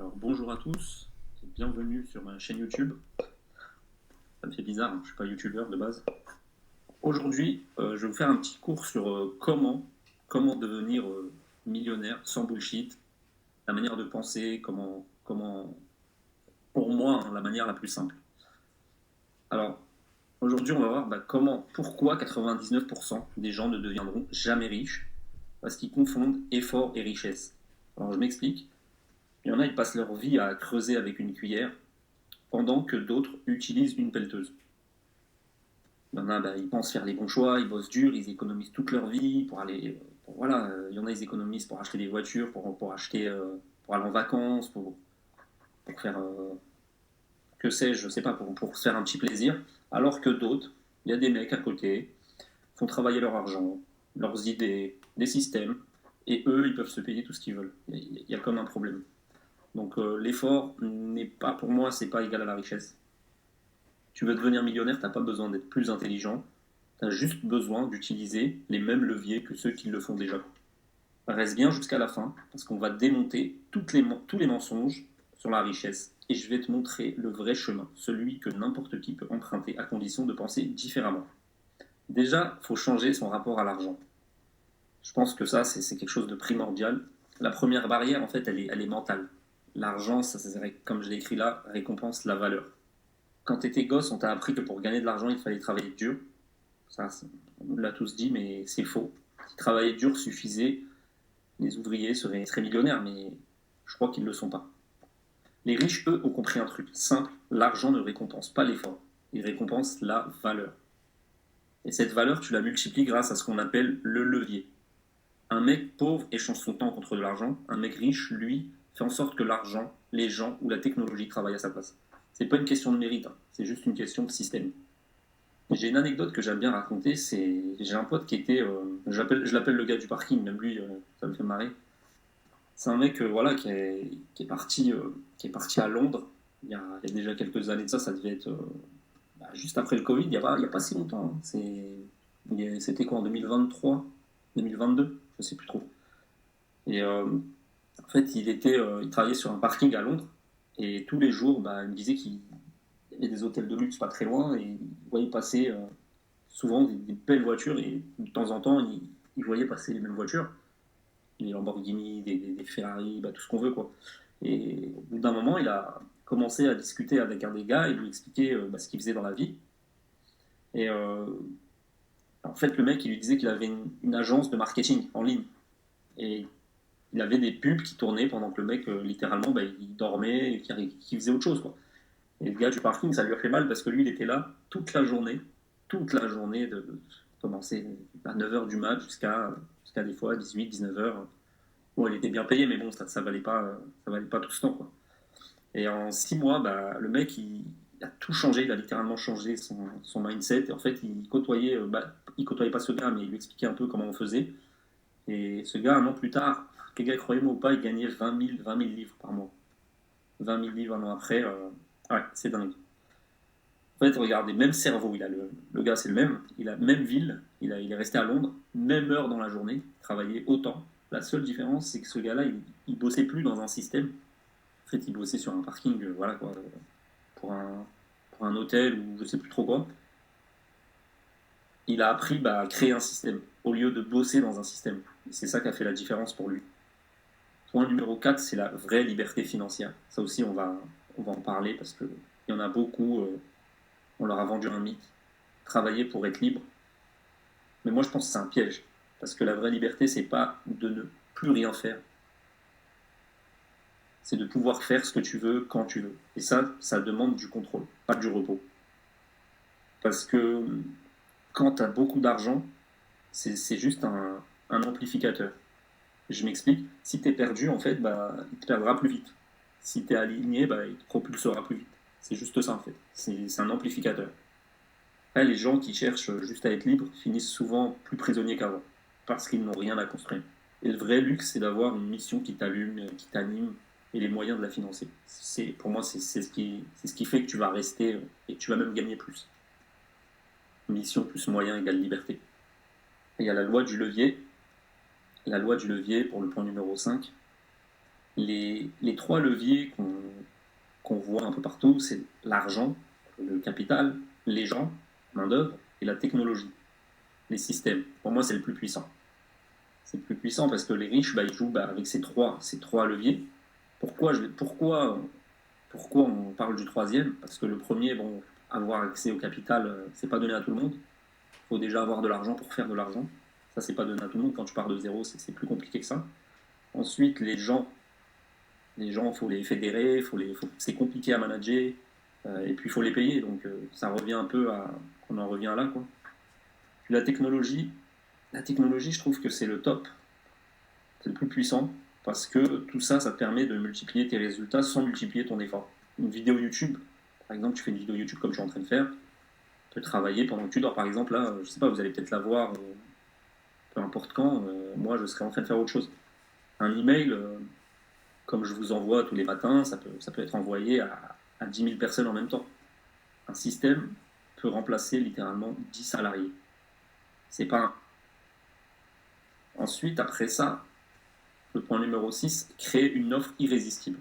Alors bonjour à tous et bienvenue sur ma chaîne YouTube. Ça me fait bizarre, je ne suis pas youtubeur de base. Aujourd'hui, je vais vous faire un petit cours sur comment devenir millionnaire sans bullshit, la manière de penser, pour moi, hein, la manière la plus simple. Alors, aujourd'hui, on va voir pourquoi 99% des gens ne deviendront jamais riches, parce qu'ils confondent effort et richesse. Alors, je m'explique. Il y en a, ils passent leur vie à creuser avec une cuillère, pendant que d'autres utilisent une pelleteuse. Il y en a, ils pensent faire les bons choix, ils bossent dur, ils économisent toute leur vie pour aller. Voilà, il y en a, ils économisent pour acheter des voitures, pour acheter, pour aller en vacances, pour faire, que sais-je, je sais pas, pour se faire un petit plaisir. Alors que d'autres, il y a des mecs à côté, font travailler leur argent, leurs idées, des systèmes, et eux, ils peuvent se payer tout ce qu'ils veulent. Il y a comme un problème. Donc l'effort n'est pas, pour moi, c'est pas égal à la richesse. Tu veux devenir millionnaire, t'as pas besoin d'être plus intelligent, tu as juste besoin d'utiliser les mêmes leviers que ceux qui le font déjà. Reste bien jusqu'à la fin, parce qu'on va démonter tous les mensonges sur la richesse, et je vais te montrer le vrai chemin, celui que n'importe qui peut emprunter, à condition de penser différemment. Déjà, il faut changer son rapport à l'argent. Je pense que ça, c'est quelque chose de primordial. La première barrière, en fait, elle est mentale. L'argent, comme je l'ai écrit là, récompense la valeur. Quand tu étais gosse, on t'a appris que pour gagner de l'argent, il fallait travailler dur. Ça, on l'a tous dit, mais c'est faux. Si travailler dur suffisait, les ouvriers seraient millionnaires, mais je crois qu'ils ne le sont pas. Les riches, eux, ont compris un truc simple, l'argent ne récompense pas l'effort, il récompense la valeur. Et cette valeur, tu la multiplies grâce à ce qu'on appelle le levier. Un mec pauvre échange son temps contre de l'argent, un mec riche, lui, fait en sorte que l'argent, les gens ou la technologie travaillent à sa place. C'est pas une question de mérite, hein, c'est juste une question de système. J'ai une anecdote que j'aime bien raconter, j'ai un pote qui était, je l'appelle le gars du parking, même lui, ça me fait marrer. C'est un mec voilà, qui est parti à Londres il y a déjà quelques années de ça, ça devait être juste après le Covid, il y a pas si longtemps. Hein. C'était quoi en 2023, 2022, je sais plus trop. Et en fait, il travaillait sur un parking à Londres et tous les jours, il me disait qu'il y avait des hôtels de luxe pas très loin et il voyait passer souvent des belles voitures et de temps en temps, il voyait passer les mêmes voitures, des Lamborghini, des Ferrari, tout ce qu'on veut quoi. Et au bout d'un moment, il a commencé à discuter avec un des gars et lui expliquer ce qu'il faisait dans la vie. Et en fait, le mec, il lui disait qu'il avait une agence de marketing en ligne. Et il avait des pubs qui tournaient pendant que le mec, littéralement, il dormait et qu'il faisait autre chose. Quoi. Et le gars du parking, ça lui a fait mal parce que lui, il était là toute la journée, de commencer à 9h du mat jusqu'à des fois 18, 19h. Bon, il était bien payé, mais bon, ça valait pas tout ce temps. Quoi. Et en 6 mois, le mec, il a tout changé, il a littéralement changé son mindset. Et en fait, il côtoyait pas ce gars, mais il lui expliquait un peu comment on faisait. Et ce gars, un an plus tard, les gars, croyez-moi ou pas, il gagnait 20 000 livres par mois. 20 000 livres un an après, ouais, c'est dingue. En fait, regardez, même cerveau, le gars c'est le même, il a même ville, il est resté à Londres, même heure dans la journée, travaillait autant. La seule différence, c'est que ce gars-là, il bossait plus dans un système. En fait, il bossait sur un parking, voilà quoi, pour un, pour un hôtel ou je sais plus trop quoi. Il a appris à créer un système au lieu de bosser dans un système. Et c'est ça qui a fait la différence pour lui. Point numéro 4, c'est la vraie liberté financière. Ça aussi, on va en parler parce qu'il y en a beaucoup, on leur a vendu un mythe. Travailler pour être libre. Mais moi, je pense que c'est un piège. Parce que la vraie liberté, c'est pas de ne plus rien faire. C'est de pouvoir faire ce que tu veux quand tu veux. Et ça demande du contrôle, pas du repos. Parce que quand tu as beaucoup d'argent, c'est juste un amplificateur. Je m'explique. Si tu es perdu, en fait, il te perdra plus vite. Si tu es aligné, il te propulsera plus vite. C'est juste ça, en fait. C'est un amplificateur. Là, les gens qui cherchent juste à être libres finissent souvent plus prisonniers qu'avant, parce qu'ils n'ont rien à construire. Et le vrai luxe, c'est d'avoir une mission qui t'allume, qui t'anime, et les moyens de la financer. Pour moi, c'est ce qui fait que tu vas rester et que tu vas même gagner plus. Mission plus moyen égale liberté. Et il y a la loi du levier. La loi du levier pour le point numéro 5. Les trois leviers qu'on voit un peu partout, c'est l'argent, le capital, les gens, main-d'œuvre, et la technologie, les systèmes. Pour moi, c'est le plus puissant. C'est le plus puissant parce que les riches, ils jouent avec ces trois leviers. Pourquoi on parle du troisième? Parce que le premier, bon, avoir accès au capital, c'est pas donné à tout le monde. Il faut déjà avoir de l'argent pour faire de l'argent. Ça, c'est pas donné à tout le monde. Quand tu pars de zéro, c'est plus compliqué que ça. Ensuite, les gens, il faut les fédérer, c'est compliqué à manager, et puis il faut les payer. Donc, ça revient un peu à, on en revient là, quoi. Puis la technologie, je trouve que c'est le top, c'est le plus puissant, parce que tout ça, ça te permet de multiplier tes résultats sans multiplier ton effort. Une vidéo YouTube, par exemple, tu fais une vidéo YouTube comme je suis en train de faire, tu peux travailler pendant que tu dors, par exemple, là, je sais pas, vous allez peut-être la voir, peu importe quand, moi je serai en train de faire autre chose. Un email, comme je vous envoie tous les matins, ça peut être envoyé à 10 000 personnes en même temps. Un système peut remplacer littéralement 10 salariés. C'est pas un. Ensuite, après ça, le point numéro 6, créer une offre irrésistible.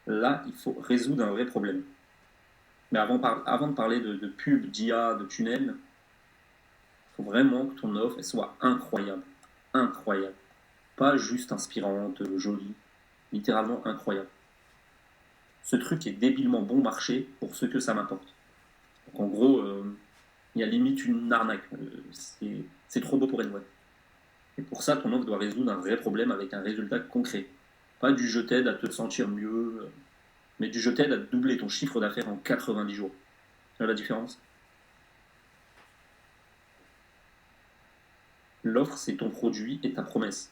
Là, il faut résoudre un vrai problème. Mais avant de parler de pub, d'IA, de tunnel, il faut vraiment que ton offre elle soit incroyable. Incroyable. Pas juste inspirante, jolie. Littéralement incroyable. Ce truc est débilement bon marché pour ce que ça m'apporte. Donc en gros, il y a limite une arnaque. C'est trop beau pour être vrai. Et pour ça, ton offre doit résoudre un vrai problème avec un résultat concret. Pas du je t'aide à te sentir mieux, mais du je t'aide à doubler ton chiffre d'affaires en 90 jours. Tu vois la différence? L'offre, c'est ton produit et ta promesse.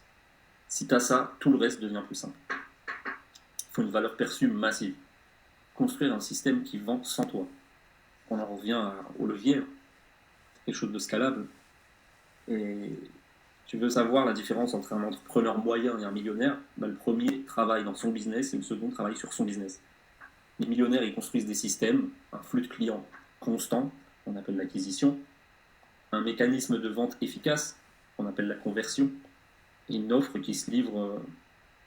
Si tu as ça, tout le reste devient plus simple. Il faut une valeur perçue massive. Construire un système qui vend sans toi. On en revient au levier, quelque chose de scalable. Et tu veux savoir la différence entre un entrepreneur moyen et un millionnaire? Le premier travaille dans son business et le second travaille sur son business. Les millionnaires, ils construisent des systèmes, un flux de clients constant, qu'on appelle l'acquisition, un mécanisme de vente efficace, qu'on appelle la conversion, et une offre qui se livre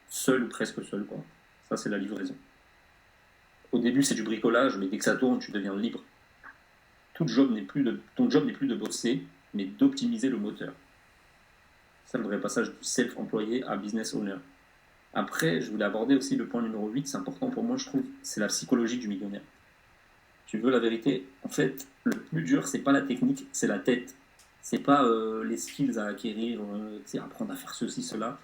seule ou presque seule, quoi. Ça, c'est la livraison. Au début, c'est du bricolage, mais dès que ça tourne, tu deviens libre. Ton job n'est plus de bosser, mais d'optimiser le moteur. C'est le vrai passage du self-employé à business owner. Après, je voulais aborder aussi le point numéro 8, c'est important pour moi, je trouve, c'est la psychologie du millionnaire. Tu veux la vérité? En fait, le plus dur, c'est pas la technique, c'est la tête. C'est pas les skills à acquérir, apprendre à faire ceci, cela.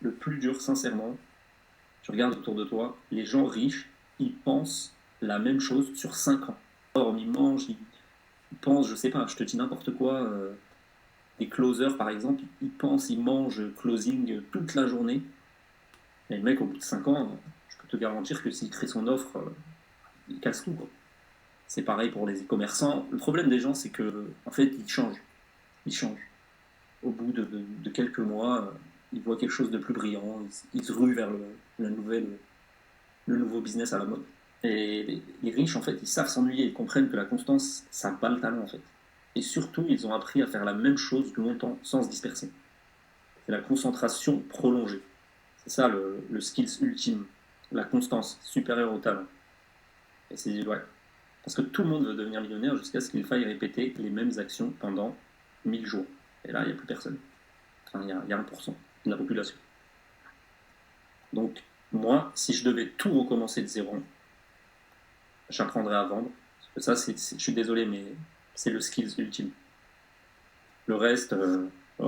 Le plus dur, sincèrement, tu regardes autour de toi, les gens riches, ils pensent la même chose sur 5 ans. Or, ils mangent, ils pensent, je sais pas, je te dis n'importe quoi, des closers par exemple, ils pensent, ils mangent closing toute la journée. Et le mec, au bout de 5 ans, je peux te garantir que s'il crée son offre, il casse tout, quoi. C'est pareil pour les e-commerçants. Le problème des gens, c'est que en fait, ils changent. Ils changent. Au bout de quelques mois, ils voient quelque chose de plus brillant. Ils se ruent vers le nouveau business à la mode. Et les riches, en fait, ils savent s'ennuyer. Ils comprennent que la constance, ça bat le talent, en fait. Et surtout, ils ont appris à faire la même chose longtemps sans se disperser. C'est la concentration prolongée. C'est ça le skills ultime. La constance supérieure au talent. Et c'est ouais. Parce que tout le monde veut devenir millionnaire jusqu'à ce qu'il faille répéter les mêmes actions pendant 1000 jours. Et là, il n'y a plus personne. Enfin, il y a 1% de la population. Donc, moi, si je devais tout recommencer de zéro, j'apprendrais à vendre. Ça, je suis désolé, mais c'est le skills ultime. Le reste,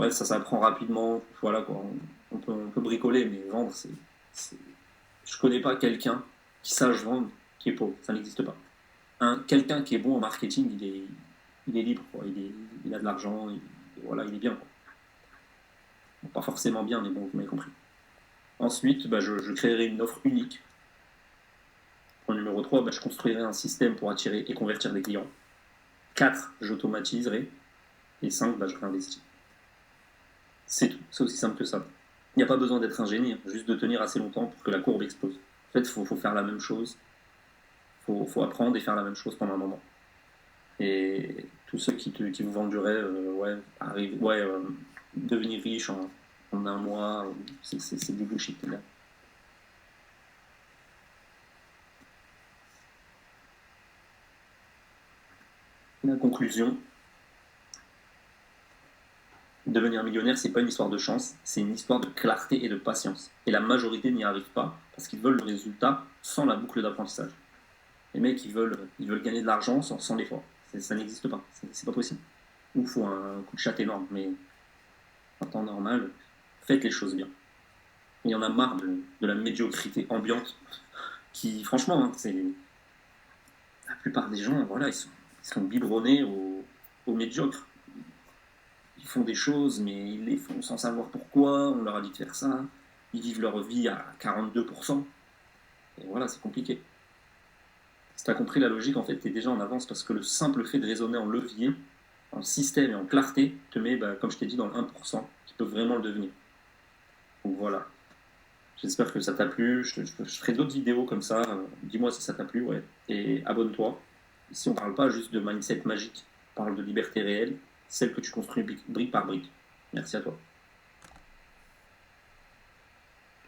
ça s'apprend rapidement. Voilà, quoi. On peut bricoler, mais vendre, c'est- je connais pas quelqu'un qui sache vendre qui est pauvre. Ça n'existe pas. Quelqu'un qui est bon en marketing, il est libre, quoi. Il a de l'argent, voilà, il est bien, quoi. Bon, pas forcément bien, mais bon, vous m'avez compris. Ensuite, je créerai une offre unique. Point numéro 3, je construirai un système pour attirer et convertir des clients. 4, j'automatiserai. Et 5, je réinvestis. C'est tout, c'est aussi simple que ça. Il n'y a pas besoin d'être ingénieur, juste de tenir assez longtemps pour que la courbe explose. En fait, il faut faire la même chose. Il faut apprendre et faire la même chose pendant un moment. Et tous ceux qui vous vendent du rêve, devenir riche en un mois, c'est du bullshit, les gars. La conclusion, devenir millionnaire, c'est pas une histoire de chance, c'est une histoire de clarté et de patience. Et la majorité n'y arrive pas parce qu'ils veulent le résultat sans la boucle d'apprentissage. Les mecs, ils veulent gagner de l'argent sans l'effort. Ça n'existe pas. C'est pas possible. Il faut un coup de chatte énorme, mais en temps normal, faites les choses bien. Il y en a marre de la médiocrité ambiante qui, franchement, hein, c'est la plupart des gens, voilà, ils sont biberonnés au médiocre. Ils font des choses, mais ils les font sans savoir pourquoi. On leur a dit de faire ça. Ils vivent leur vie à 42%. Et voilà, c'est compliqué. Si tu as compris la logique, en fait, tu es déjà en avance parce que le simple fait de raisonner en levier, en système et en clarté te met, bah, comme je t'ai dit, dans le 1% qui peut vraiment le devenir. Donc voilà. J'espère que ça t'a plu. Je ferai d'autres vidéos comme ça. Dis-moi si ça t'a plu, ouais. Et abonne-toi. Ici, on parle pas juste de mindset magique. On parle de liberté réelle, celle que tu construis brique par brique. Merci à toi.